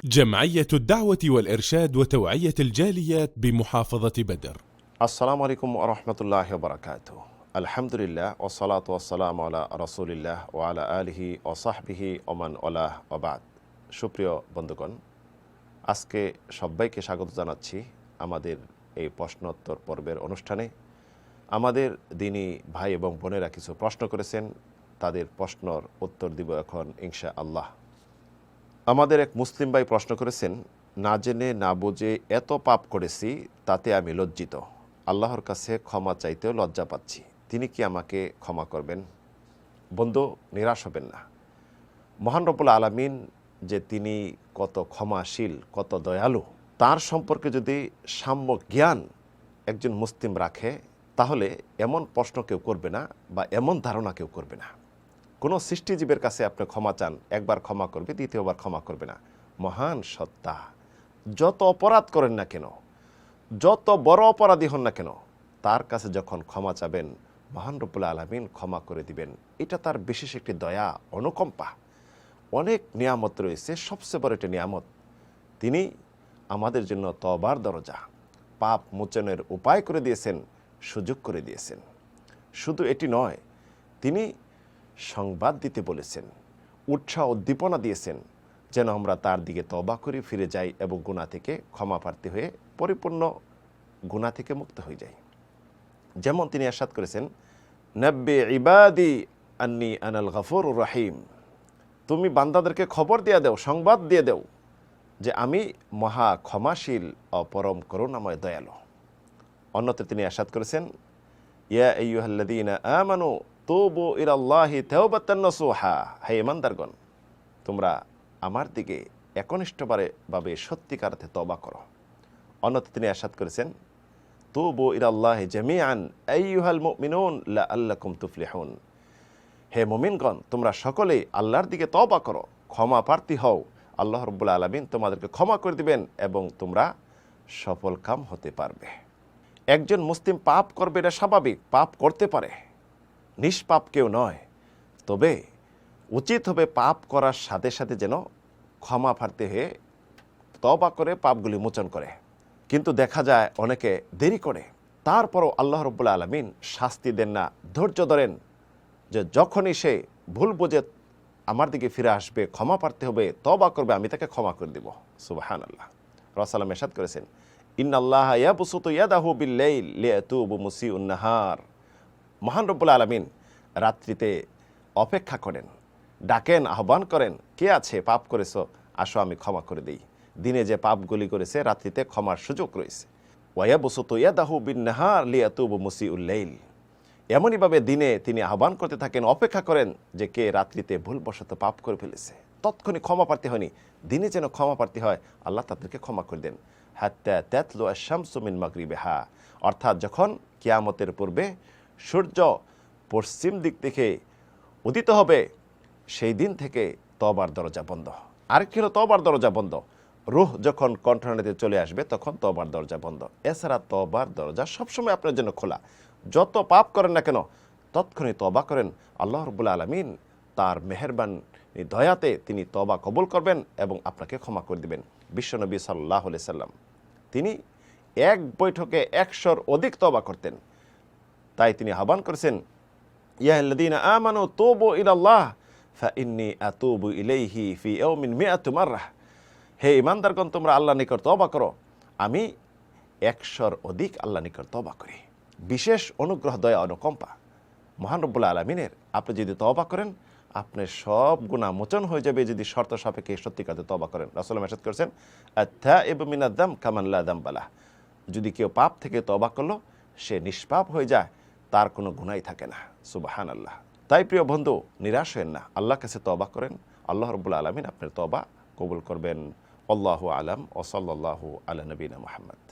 جمعية الدعوة والإرشاد وتوعية الجاليات بمحافظة بدر. আসসালামু আলাইকুম ওয়া রাহমাতুল্লাহি ওয়া বারাকাতুহু। আলহামদুলিল্লাহ ওয়া সালাতু ওয়া সালামু আলা রাসূলিল্লাহ ওয়া আলা আলিহি ওয়া সাহবিহি ওয়া মান ওয়ালাহ ওয়া বাদ। সুপ্রিয় বন্ধুগণ, আজকে সবাইকে স্বাগত জানাচ্ছি আমাদের এই প্রশ্নোত্তর পর্বের অনুষ্ঠানে। আমাদের দ্বীনী ভাই এবং বোনেরা কিছু প্রশ্ন করেছেন, তাদের প্রশ্নের উত্তর দিব এখন ইনশাআল্লাহ। আমাদের এক মুসলিম ভাই প্রশ্ন করেছেন, না জেনে না বুঝে এত পাপ করেছি, তাতে আমি লজ্জিত। আল্লাহর কাছে ক্ষমা চাইতেও লজ্জা পাচ্ছি, তিনি কি আমাকে ক্ষমা করবেন? বন্ধু, নিরাশ হবেন না। মহান রব্বুল আলামিন যে তিনি কত ক্ষমাশীল, কত দয়ালু, তার সম্পর্কে যদি সাম্য জ্ঞান একজন মুসলিম রাখে, তাহলে এমন প্রশ্ন কেউ করবে না বা এমন ধারণা কেউ করবে না। কোনো সৃষ্টিজীবের কাছে আপনি ক্ষমা চান, একবার ক্ষমা করবে, দ্বিতীয়বার ক্ষমা করবে না। মহান সত্তা, যত অপরাধ করেন না কেন, যত বড় অপরাধী হন না কেন, তার কাছে যখন ক্ষমা চাবেন, মহান রব্বুল আলামিন ক্ষমা করে দিবেন। এটা তার বিশেষ একটি দয়া, অনুকম্পা। অনেক নিয়ামত রয়েছে, সবচেয়ে বড় একটি নিয়ামত, তিনি আমাদের জন্য তওবার দরজা, পাপ মোচনের উপায় করে দিয়েছেন, সুযোগ করে দিয়েছেন। শুধু এটি নয়, তিনি সংবাদ দিতে বলেছেন, উৎসাহ উদ্দীপনা দিয়েছেন, যেন আমরা তার দিকে তওবা করে ফিরে যাই এবং গুনাহ থেকে ক্ষমা প্রার্থী হয়ে পরিপূর্ণ গুনাহ থেকে মুক্ত হয়ে যাই। যেমন তিনি ইরশাদ করেছেন, নব্বি ইবাদি আন্নি আনাল গফুরুর রহিম, তুমি বান্দাদেরকে খবর দিয়ে দাও, সংবাদ দিয়ে দাও যে আমি মহা ক্ষমাশীল ও পরম করুণাময় দয়ালু। অন্যত্র তিনি ইরশাদ করেছেন, ইয়া আইয়ুহাল্লাযীনা আমানু তুবু ইলাল্লাহি তাওবাতান নাসুহা, হে ঈমানদারগণ, তোমরা আমার দিকে একনিষ্ঠভাবে সত্যিকার অর্থে তওবা করো। অন্যত্র তিনি ইরশাদ করেছেন, তুবু ইলাল্লাহি জামিআন আইয়ুহাল মুমিনুন লাআল্লাকুম তুফলিহুন, হে মুমিনগণ, তোমরা সকলেই আল্লাহর দিকে তওবা করো, ক্ষমা প্রার্থী হও, আল্লাহ রাব্বুল আলামিন তোমাদেরকে ক্ষমা করে দিবেন এবং তোমরা সফলকাম হতে পারবে। একজন মুসলিম পাপ করবে, এটা স্বাভাবিক, পাপ করতে পারে, নিষ্পাপ কেউ নয়। তবে উচিত হবে পাপ করার সাথে সাথে যেন ক্ষমা প্রার্থী হয়ে তওবা করে পাপগুলি মোচন করে। কিন্তু দেখা যায় অনেকে দেরি করে, তারপরও আল্লাহ রাব্বুল আলামিন শাস্তি দেন না, ধৈর্য ধরেন, যে যখনই সে ভুল বুঝে আমার দিকে ফিরে আসবে, ক্ষমা প্রার্থী হবে, তওবা করবে, আমি তাকে ক্ষমা করে দিব। সুবহানাল্লাহ। রাসূল ইরশাদ করেছেন, ইন্নাল্লাহা ইয়াবসুতু ইয়াদাহু বিল-লাইল লিয়াতুবু মুসিউন নাহার, মহান রব্বুল আলামিন রাত্রিতে অপেক্ষা করেন, ডাকেন, আহ্বান করেন, কে আছে পাপ করেছো, আসো আমি ক্ষমা করে দিই। দিনে যে পাপগুলি করেছে, রাত্রিতে ক্ষমার সুযোগ রয়েছে। ওয়ায়াবসুতু ইয়াদাহু বিন-নাহার লিয়াতুবু মুসিউল লাইল, এমনইভাবে দিনে তিনি আহ্বান করতে থাকেন, অপেক্ষা করেন যে কে রাত্রিতে ভুলবশত পাপ করে ফেলেছে, তৎক্ষণি ক্ষমা প্রার্থী হয়নি, দিনে যেন ক্ষমা প্রার্থী হয়, আল্লাহ তাদেরকে ক্ষমা করে দেন। হাত্তা তাতলু আশ-শামসু মিন মাগরিবিহা, অর্থাৎ যখন কিয়ামতের পূর্বে সূর্য পশ্চিম দিক থেকে উদিত হবে, সেই দিন থেকে তওবার দরজা বন্ধ। আরেকটি হলো তওবার দরজা বন্ধ, রূহ যখন কণ্ঠনালীতে চলে আসবে তখন তওবার দরজা বন্ধ। এছাড়া তওবার দরজা সবসময় আপনার জন্য খোলা। যত পাপ করেন না কেন, তৎক্ষণাৎ তওবা করেন, আল্লাহ রাব্বুল আলামিন তার মেহেরবানি দয়াতে তিনি তওবা কবুল করবেন এবং আপনাকে ক্ষমা করে দিবেন। বিশ্বনবী সাল্লাল্লাহু আলাইহি সাল্লাম তিনি এক বৈঠকে 100-র অধিক তওবা করতেন। তাই তিনি আহ্বান করেছেন, ইয়া আল্লাযীনা আমানু তুবু ইলাল্লাহ ফাইন্নী আতুবু ইলাইহি ফি ইয়াউমিন মিআতু মাররাহ, হে ঈমানদারগণ, তোমরা আল্লাহর নিকট তওবা করো, আমি 100-র অধিক আল্লাহর নিকট তওবা করি। বিশেষ অনুগ্রহ, দয়া, অনুকম্পা মহান রব্বুল আলামিনের। আপনি যদি তওবা করেন, আপনার সব গুনাহ মোচন হয়ে যাবে যদি শর্ত সাপেক্ষে সত্যিকারে তওবা করেন। রাসূল ইরশাদ করেছেন, আত-তাইবু মিনাদ-দাম কামান লা দামবা লাহ, যদি কেউ পাপ থেকে তওবা করলো, সে নিষ্পাপ হয়ে যায়, তার কোনো গুনাহই থাকে না। সুবহানাল্লাহ। তাই প্রিয় বন্ধু, নিরাশ হবেন না, আল্লাহর কাছে তওবা করেন, আল্লাহ রাব্বুল আলামিন আপনার তওবা কবুল করবেন। আল্লাহু আলাম ওয়া সাল্লাল্লাহু আলা নবিনা মুহাম্মদ।